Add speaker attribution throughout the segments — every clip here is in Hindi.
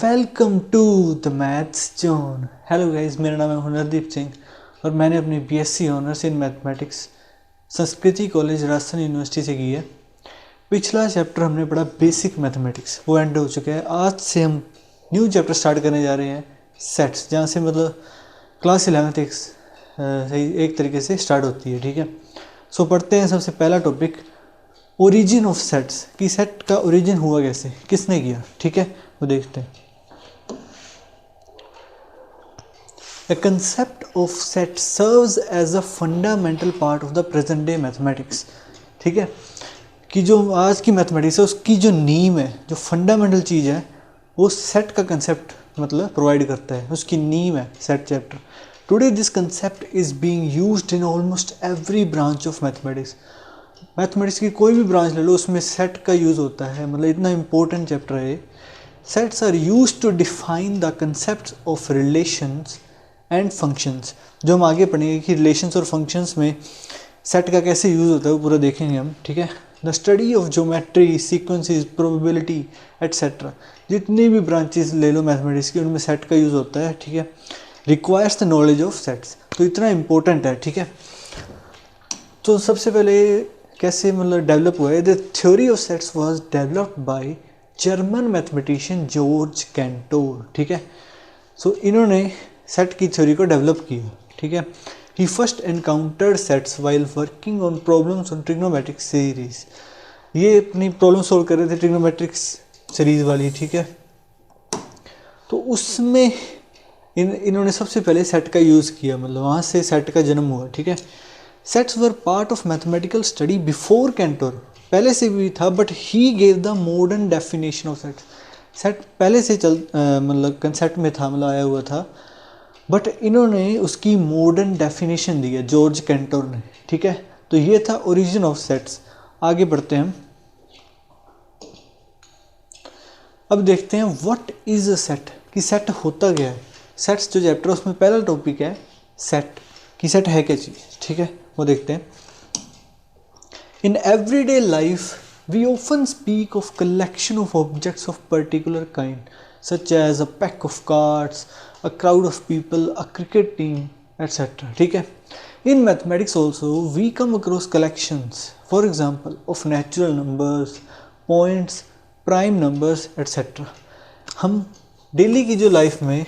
Speaker 1: Welcome to the maths zone. Hello guys, मेरा नाम है हुनरदीप सिंह और मैंने अपनी BSc honours in mathematics Sanskriti college Rajasthan university से की है। पिछला चैप्टर हमने पढ़ा बेसिक मैथमेटिक्स, वो एंड हो चुका है। आज से हम न्यू चैप्टर स्टार्ट करने जा रहे हैं सेट्स, जहाँ से मतलब क्लास 11th एक तरीके से स्टार्ट होती है। ठीक है, सो पढ़ते हैं। सबसे पहला टॉपिक ओरिजिन ऑफ सेट्स, कि सेट का ओरिजिन हुआ कैसे, किसने किया। ठीक है, वो देखते हैं। The concept of set serves as a fundamental part of the present day mathematics। ठीक है, कि जो आज की मैथमेटिक्स है उसकी जो नींव है, जो फंडामेंटल चीज़ है, वो सेट का कंसेप्ट मतलब प्रोवाइड करता है, उसकी नींव है set chapter. Today this concept is being used in almost every branch of mathematics. Mathematics की कोई भी ब्रांच ले लो, उसमें सेट का यूज़ होता है, मतलब इतना इंपॉर्टेंट चैप्टर है। Sets are used to define the concept of relations and functions. जो हम आगे पढ़ेंगे कि रिलेशंस और फंक्शंस में सेट का कैसे यूज़ होता है, वो पूरा देखेंगे हम। ठीक है, the study of geometry, sequences, probability etcetera, जितनी भी ब्रांचेस ले लो मैथमेटिक्स की, उनमें सेट का यूज़ होता है। ठीक है, requires the knowledge of sets, तो इतना इंपॉर्टेंट है। ठीक है, तो सबसे पहले कैसे मतलब डेवलप हुआ है। The theory of sets was developed by German mathematician George Centaur. ठीक है, सो इन्होंने सेट की थ्योरी को डेवलप किया। ठीक है, he first encountered sets while working on problems on trigonometric series. ये अपनी प्रॉब्लम सॉल्व कर रहे थे ट्रिग्नोमेट्रिक्स सीरीज वाली। ठीक है, तो उसमें इन्होंने सबसे पहले सेट का यूज़ किया, मतलब वहाँ से सेट का जन्म हुआ। ठीक है, sets were part of mathematical study before Centaur, पहले से भी था, but he gave the modern definition of sets. Set पहले से मतलब कंसेप्ट में था, मतलब आया हुआ था, बट इन्होंने उसकी मॉडर्न डेफिनेशन दी है जॉर्ज कैंटोर ने। ठीक है, तो ये था ओरिजिन ऑफ सेट्स। आगे बढ़ते हैं हम। अब देखते हैं व्हाट इज अ सेट, कि सेट होता क्या है। सेट्स जो चैप्टर उसमें पहला टॉपिक है सेट, कि सेट है क्या चीज़। ठीक है, वो देखते हैं। In everyday life we often speak of collection of objects of particular kind, such as a pack of cards, a crowd of people, a cricket team, etc. ठीक है, in mathematics also we come across collections, for example of natural numbers, points, prime numbers, etc. हम डेली की जो लाइफ में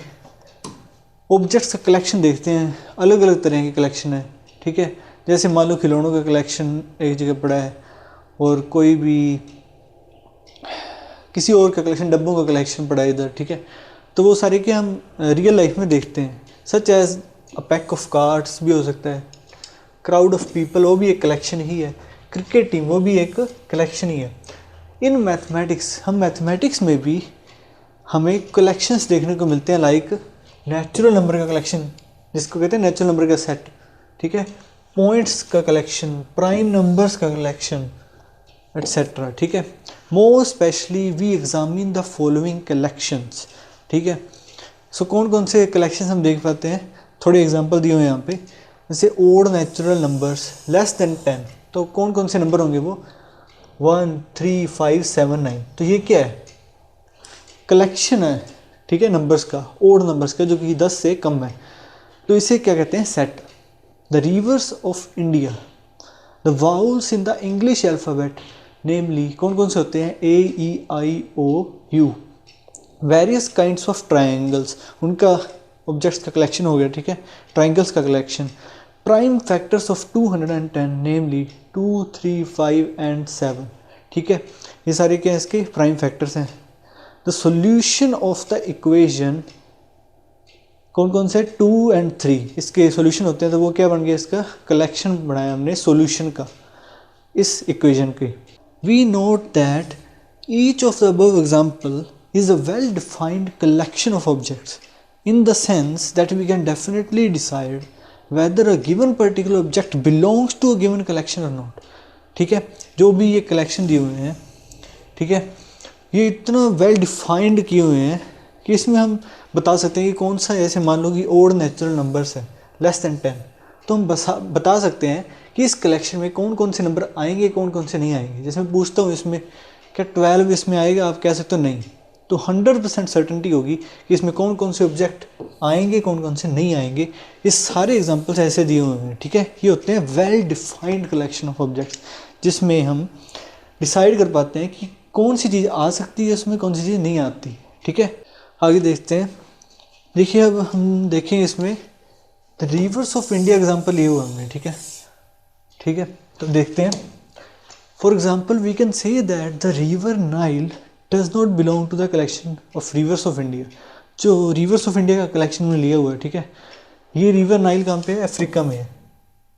Speaker 1: ऑब्जेक्ट्स का कलेक्शन देखते हैं, अलग अलग तरह की कलेक्शन है। ठीक है, जैसे मान लो खिलौनों का कलेक्शन एक जगह पड़ा है, और कोई भी किसी और का कलेक्शन, डब्बों का कलेक्शन पड़ा है इधर। ठीक है, तो वो सारे के हम रियल लाइफ में देखते हैं, such as a pack of cards भी हो सकता है, क्राउड ऑफ पीपल वो भी एक कलेक्शन ही है, क्रिकेट टीम वो भी एक कलेक्शन ही है। इन मैथमेटिक्स, हम मैथमेटिक्स में भी हमें कलेक्शंस देखने को मिलते हैं, लाइक नेचुरल नंबर का कलेक्शन, जिसको कहते हैं नेचुरल नंबर का सेट। ठीक है, पॉइंट्स का कलेक्शन, प्राइम नंबर्स का कलेक्शन एट्सेट्रा। ठीक है, more especially we examine the following collections. ठीक है, सो कौन कौन से कलेक्शंस हम देख पाते हैं, थोड़े एग्जांपल दिए हुए हैं यहाँ पे। जैसे odd natural numbers less than 10, तो कौन कौन से नंबर होंगे वो 1 3 5 7 9, तो ये क्या है, कलेक्शन है। ठीक है, नंबर्स का, ओड नंबर्स का, जो कि 10 से कम है, तो इसे क्या कहते हैं, set. The rivers of India, the vowels in the English alphabet, namely कौन कौन से होते हैं, AEIOU, various kinds of triangles, उनका ऑब्जेक्ट्स का कलेक्शन हो गया। ठीक है, ट्राइंगल्स का collection. Prime factors of 210, namely 2 3 5 and 7। ठीक है, ये सारे क्या इसके प्राइम फैक्टर्स हैं। The solution of the equation, कौन कौन से 2 और 3 इसके सॉल्यूशन होते हैं, तो वो क्या बन गया, इसका कलेक्शन बनाया हमने सॉल्यूशन का इस इक्वेशन के। We note that each of the above example is a well-defined collection of objects, in the sense that we can definitely decide whether a given particular object belongs to a given collection or not. ठीक है, जो भी ये कलेक्शन दिए हुए हैं, ठीक है, ये इतना वेल डिफाइंड किए हुए हैं कि इसमें हम बता सकते हैं कि कौन सा, ऐसे मान लो कि ओड नेचुरल नंबर्स है लेस देन 10, तो हम बता सकते हैं कि इस कलेक्शन में कौन कौन से नंबर आएंगे, कौन कौन से नहीं आएंगे। जैसे मैं पूछता हूँ इसमें क्या 12 इसमें आएगा, आप कह सकते हो नहीं, तो 100% सर्टेनिटी होगी कि इसमें कौन कौन से ऑब्जेक्ट आएंगे, कौन कौन से नहीं आएंगे। ये सारे एग्जांपल्स ऐसे दिए हुए हैं, ठीक है। ये होते हैं well defined collection of objects, जिसमें हम डिसाइड कर पाते हैं कि कौन सी चीज़ आ सकती है उसमें, कौन सी चीज़ नहीं आती, ठीक है। आगे देखते हैं। देखिए अब हम देखें इसमें the rivers of India example लिए हुआ हमने, ठीक है, ठीक है। तो देखते हैं। For example we can say that the river Nile does not belong to the collection of rivers of India. जो रिवर्स ऑफ इंडिया का कलेक्शन में लिया हुआ है, ठीक है, ये रिवर नाइल कहाँ पे है, अफ्रीका में है,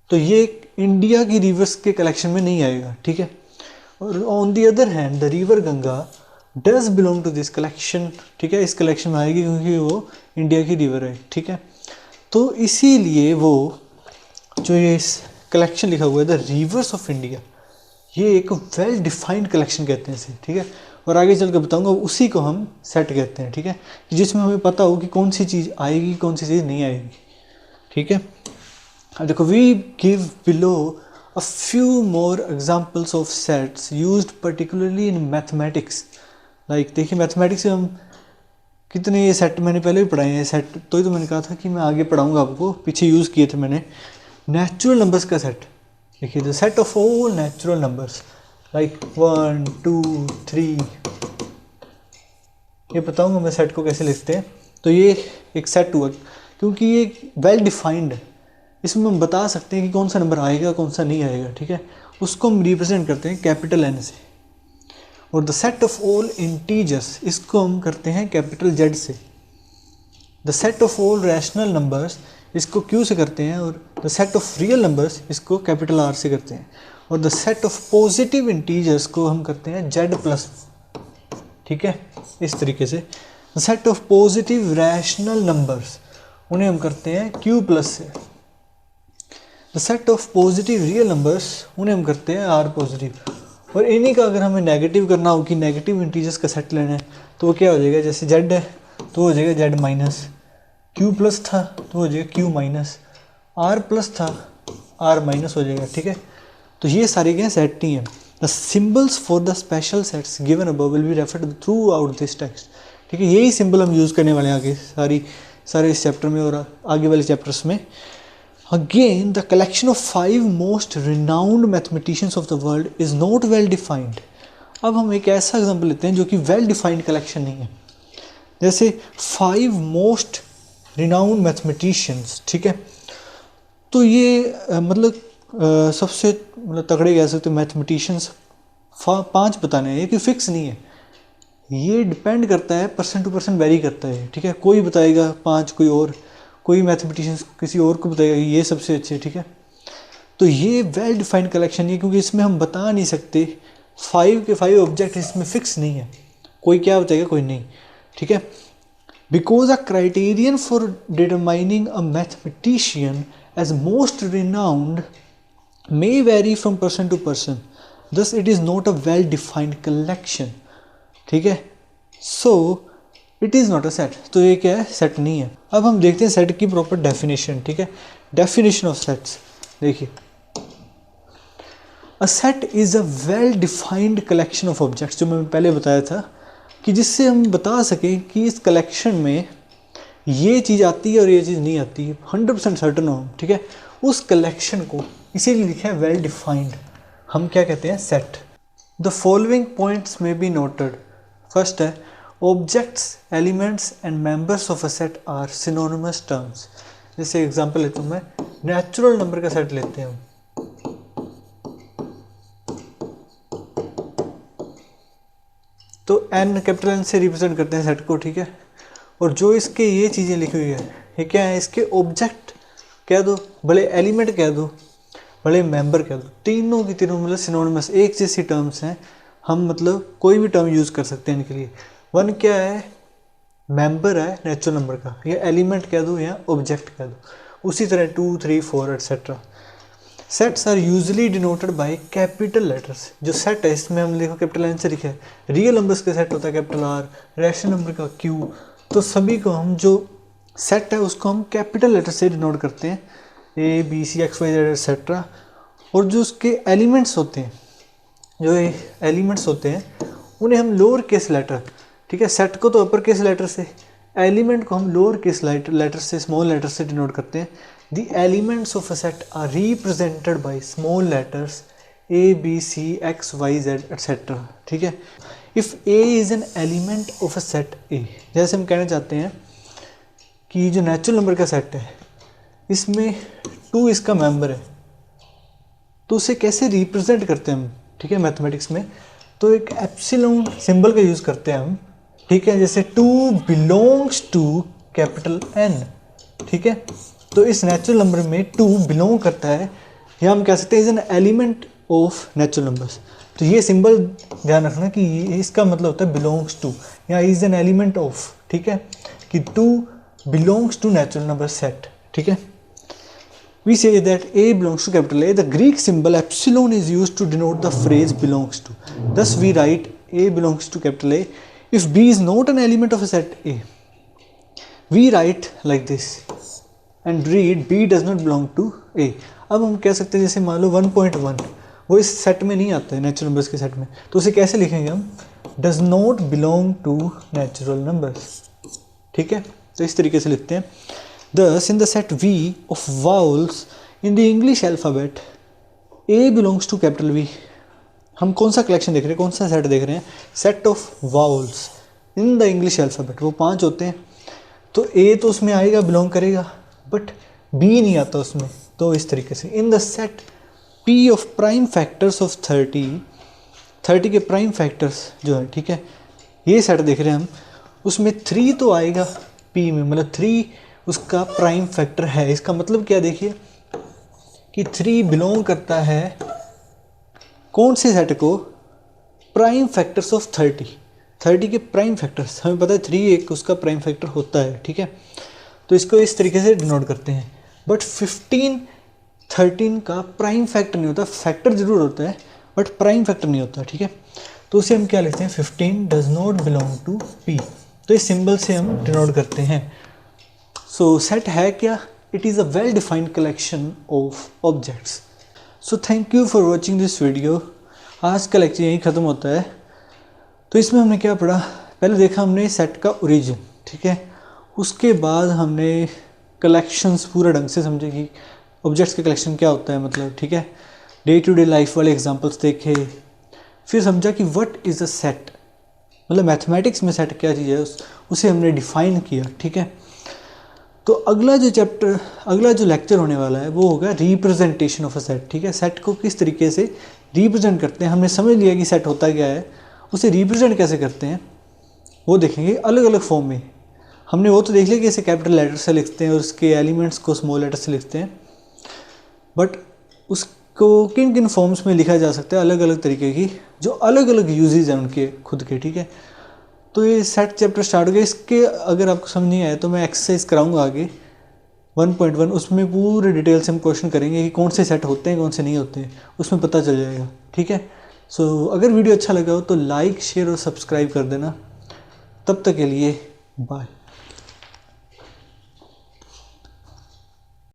Speaker 1: तो ये इंडिया की रिवर्स के कलेक्शन में नहीं आएगा, ठीक है। और on the other hand the river Ganga does belong to this collection, ठीक है, इस कलेक्शन में आएगी क्योंकि वो इंडिया की रिवर है, ठीक है। तो इसीलिए वो जो ये कलेक्शन लिखा हुआ है द रिवर्स ऑफ इंडिया, ये एक वेल डिफाइंड कलेक्शन कहते हैं इसे, ठीक है। और आगे चल कर बताऊँगा, उसी को हम सेट कहते हैं, ठीक है, जिसमें हमें पता हो कि कौन सी चीज़ आएगी, कौन सी चीज़ नहीं आएगी, ठीक है। अब देखो, we give below a few more examples of sets used particularly in mathematics. Like देखिए, मैथमेटिक्स से हम कितने ये सेट मैंने पहले भी पढ़ाए हैं सेट, तो ही तो मैंने कहा था कि मैं आगे पढ़ाऊँगा आपको, पीछे यूज़ किए थे मैंने। नेचुरल नंबर्स का सेट, देखिए the set of all natural numbers like 1 2 3, ये बताऊंगा मैं सेट को कैसे लिखते हैं। तो ये एक सेट हुआ क्योंकि ये वेल डिफाइंड है, इसमें हम बता सकते हैं कि कौन सा नंबर आएगा, कौन सा नहीं आएगा, ठीक है। उसको हम रिप्रेजेंट करते हैं कैपिटल एन से। और the set of all integers, इसको हम करते हैं कैपिटल जेड से। The set of all rational numbers, इसको क्यू से करते हैं। और the set of real numbers, इसको कैपिटल आर से करते हैं। और the set of positive integers को हम करते हैं जेड प्लस, ठीक है, इस तरीके से। The set of positive rational numbers, उन्हें हम करते हैं क्यू प्लस से। The set of positive real numbers, उन्हें हम करते हैं आर पॉजिटिव। और इन्हीं का अगर हमें नेगेटिव करना हो कि नेगेटिव इंटीजर्स का सेट लेना है, तो वो क्या हो जाएगा, जैसे जेड है तो हो जाएगा जेड माइनस, क्यू प्लस था तो हो जाएगा क्यू माइनस, आर प्लस था आर माइनस हो जाएगा, ठीक है। तो ये सारे क्या सेट ही हैं। The symbols for the special sets given above will be referred through out this text, ठीक है। यही सिंबल हम यूज़ करने वाले हैं आगे सारे इस चैप्टर में और आगे वाले चैप्टर्स में। Again the collection of 5 most renowned mathematicians of the world is not well defined. अब हम एक ऐसा एग्जाम्पल लेते हैं जो कि वेल डिफाइंड कलेक्शन नहीं है, जैसे 5 मोस्ट रिनाउंड मैथमेटिशियंस, ठीक है। तो ये मतलब सबसे मतलब तगड़े कह सकते हो मैथमेटिशियंस 5 बताने हैं, ये कि फिक्स नहीं है, ये डिपेंड करता है, पर्सन टू पर्सन वेरी करता है, ठीक है। कोई बताएगा 5, कोई मैथमेटिशियंस किसी और को बताएगा ये सबसे अच्छे, ठीक है। तो ये वेल डिफाइंड कलेक्शन है क्योंकि इसमें हम बता नहीं सकते, 5 के 5 ऑब्जेक्ट इसमें फिक्स नहीं है, कोई क्या बताएगा कोई नहीं, ठीक है। Because a criterion for determining a mathematician as most renowned may vary from person to person, thus it is not a well defined collection, ठीक है। so it is not a set, तो ये क्या है, सेट नहीं है। अब हम देखते हैं सेट की प्रॉपर डेफिनेशन, ठीक है। डेफिनेशन ऑफ सेट्स देखिए, a set is a well defined collection of objects, जो मैं पहले बताया था कि जिससे हम बता सकें कि इस कलेक्शन में ये चीज़ आती है और ये चीज़ नहीं आती है, 100% सर्टन हो, ठीक है। उस कलेक्शन को इसीलिए लिखा है वेल डिफाइंड, हम क्या कहते हैं, set. The following points may be noted. First है, objects, elements and members of a set are synonymous terms. जैसे एग्जांपल लेता हूँ मैं, नेचुरल नंबर का सेट लेते हैं हम, तो एन कैपिटल एन से रिप्रेजेंट करते हैं सेट को, ठीक है। और जो इसके ये चीज़ें लिखी हुई है, ये क्या है, इसके ऑब्जेक्ट कह दो, भले एलिमेंट कह दो, भले मेंबर कह दो, तीनों की तीनों मतलब सिनोनिमस एक जैसी टर्म्स हैं। हम मतलब कोई भी टर्म यूज़ कर सकते हैं इनके लिए। वन क्या है, मेंबर है नेचुरल नंबर का, या एलिमेंट कह दो या ऑब्जेक्ट कह दो। उसी तरह 2 3 4 etcetera. Sets are usually denoted by capital letters. जो सेट है इसमें हम देखो कैपिटल एन से लिखा है। रियल नंबर्स का सेट होता है कैपिटल आर, रैशनल नंबर का क्यू। तो सभी को हम जो सेट है उसको हम कैपिटल लेटर से डिनोट करते हैं, A B C x Y Z etcetera. और जो उसके एलिमेंट्स होते हैं, उन्हें हम लोअर केस लेटर, ठीक है। सेट को तो अपर केस लेटर से, एलिमेंट को हम लोअर केस लेटर से, स्मॉल लेटर से डिनोट करते हैं। The elements of a set are represented by small letters a B C x Y Z etcetera, ठीक है। If a is an element of a set A, जैसे हम कहना चाहते हैं कि जो नेचुरल नंबर का सेट है इसमें 2 इसका मेंबर है, तो उसे कैसे रिप्रेजेंट करते हैं हम, ठीक है, मैथमेटिक्स में। तो एक एप्सिलॉन सिंबल का यूज़ करते हैं हम, ठीक है। जैसे 2 बिलोंग्स टू कैपिटल एन, ठीक है। तो इस नेचुरल नंबर में 2 बिलोंग करता है, या हम कह सकते हैं is an element of natural numbers. तो ये सिंबल ध्यान रखना कि इसका मतलब होता है बिलोंग्स टू या इज एन एलिमेंट ऑफ, ठीक है, कि 2 belongs to natural number set, ठीक है। We say that A belongs to capital A. The Greek symbol epsilon is used to denote the phrase belongs to. Thus we write A belongs to capital A. If B is not an element of a set A, we write like this and read B does not belong to A. अब हम कह सकते हैं जैसे मान लो 1.1 वो इस सेट में नहीं आता है, नेचुरल नंबर्स के सेट में, तो उसे कैसे लिखेंगे हम, does not belong to natural numbers, ठीक है। तो इस तरीके से लिखते हैं। Thus, in the set V of vowels in the English alphabet, A belongs to capital V. हम कौन सा कलेक्शन देख रहे हैं, कौन सा सेट देख रहे हैं, set of vowels in the English alphabet. वो 5 होते हैं, तो A तो उसमें आएगा, बिलोंग करेगा, बट B नहीं आता उसमें। तो इस तरीके से in the set P of prime factors of 30 के प्राइम फैक्टर्स जो है, ठीक है, ये सेट देख रहे हैं हम, उसमें 3 तो आएगा P में, मतलब 3 उसका प्राइम फैक्टर है। इसका मतलब क्या देखिए कि 3 बिलोंग करता है कौन से सेट को, प्राइम फैक्टर्स ऑफ 30 के प्राइम फैक्टर्स। हमें पता है 3 एक उसका प्राइम फैक्टर होता है, ठीक है। तो इसको इस तरीके से डिनोट करते हैं। बट 13 का प्राइम फैक्टर नहीं होता, फैक्टर जरूर होता है बट प्राइम फैक्टर नहीं होता, ठीक है। तो उसे हम क्या लिखते हैं, 15 does not belong to P। तो इस सिंबल से हम डिनोट करते हैं। सो सेट है क्या, it is a well defined collection of objects. So thank you for watching this video. आज का लेक्चर यहीं ख़त्म होता है। तो इसमें हमने क्या पढ़ा, पहले देखा हमने सेट का ओरिजिन, ठीक है। उसके बाद हमने कलेक्शंस पूरा ढंग से समझे कि ऑब्जेक्ट्स का कलेक्शन क्या होता है, मतलब, ठीक है। डे टू डे लाइफ वाले एग्जांपल्स देखे, फिर समझा कि व्हाट इज़ अ सेट, मतलब मैथमेटिक्स में सेट क्या चीज़ है, उसे हमने डिफ़ाइन किया, ठीक है। तो अगला जो लेक्चर होने वाला है वो होगा रिप्रेजेंटेशन ऑफ अ सेट, ठीक है। सेट को किस तरीके से रिप्रेजेंट करते हैं, हमने समझ लिया कि सेट होता क्या है, उसे रिप्रेजेंट कैसे करते हैं वो देखेंगे अलग अलग फॉर्म में। हमने वो तो देख लिया कि इसे कैपिटल लेटर से लिखते हैं और उसके एलिमेंट्स को स्मॉल लेटर से लिखते हैं, बट उसको किन किन फॉर्म्स में लिखा जा सकता है, अलग अलग तरीके की, जो अलग अलग यूजेज हैं उनके खुद के, ठीक है। तो ये सेट चैप्टर स्टार्ट हो गया। इसके अगर आपको समझ नहीं आया तो मैं एक्सरसाइज कराऊंगा आगे 1.1, उसमें पूरे डिटेल से हम क्वेश्चन करेंगे कि कौन से सेट होते हैं कौन से नहीं होते हैं, उसमें पता चल जाएगा, ठीक है। सो अगर वीडियो अच्छा लगा हो तो लाइक शेयर और सब्सक्राइब कर देना। तब तक के लिए बाय।